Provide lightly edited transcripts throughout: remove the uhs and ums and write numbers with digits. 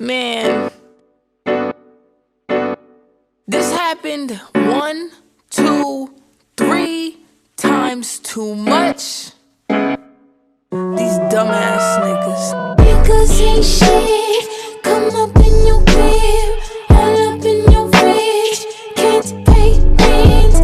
Man, this happened 1, 2, 3 times too much. These dumbass niggas. Niggas ain't shit. Come up in your crib, all up in your fridge. Can't pay rent.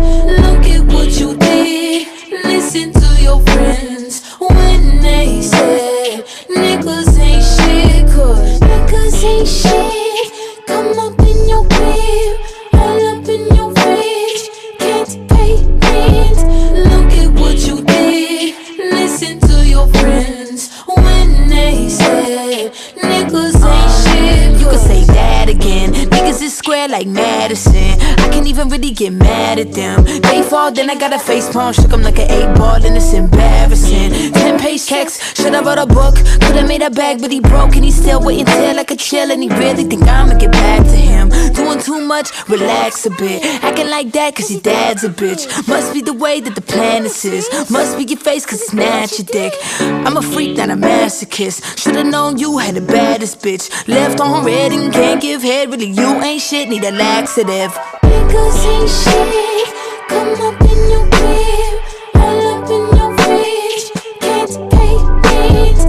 Look at what you did. Listen to your friends when they said niggas ain't shit. 'Cause niggas ain't shit. Come up in your crib, all up in your fridge. Can't pay rent. Look at what you did. Listen to your friends when they said niggas ain't shit. You can say that again. Niggas is square like Madison. I can't even really get mad at them. They fall, then I got a face palm. Shook 'em like an 8-ball, and it's embarrassing. 10-page checks, should've wrote a book. Could've made a bag, but he broke, and he still waiting till I could chill. And he really think I'ma get back to him. Doing too much, relax a bit. Acting like that, cause your dad's a bitch. Must be the way that the planet is. Must be your face, cause it's not your dick. I'm a freak, not a masochist. Should've known you had the baddest bitch. Left on red and can't give head. Really, you ain't shit, need a laxative. Niggas ain't shit. Come up in your crib, all up in your fridge. Can't pay rent.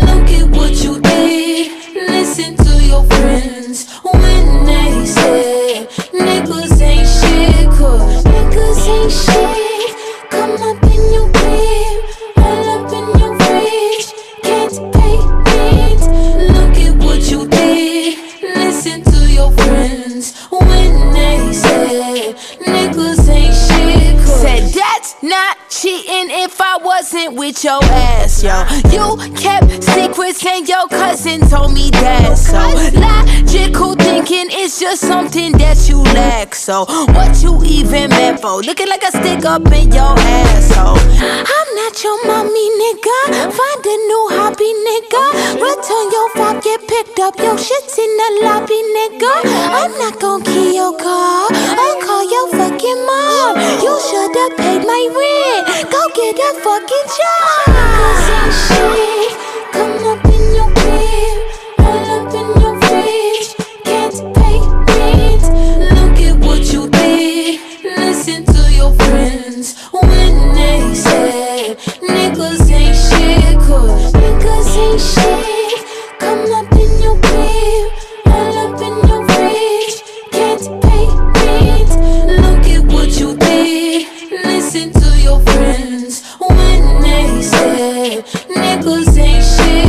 Look at what you did. Listen to your friends when they said niggas ain't shit. 'Cause niggas ain't shit. Come up in your crib, all up in your fridge. Can't pay rent. Look at what you did. Listen to your friends when they said niggas ain't shit. 'Cause Said that's not cheating if I wasn't with your ass, yo. You kept secrets and your cousin told me that. So logical thinking is just something that you lack. So what you even meant for? Looking like a stick up in your asshole. I'm not your mommy, nigga. Find a new hobby, nigga. Return your phone, get picked up. Your shit's in the lobby, nigga. I'm not gon' key your car. I'll call your fucking mom. You should've paid my rent. Go get a fucking job. Niggas ain't shit. Come up in your crib, all up in your fridge. Can't pay rent. Look at what you did. Listen to your friends when they said niggas ain't shit. 'Cause niggas ain't shit. Come up in your crib, all up in your fridge. Can't pay rent. Look at what you did. Listen to your friends when they said niggas ain't shit.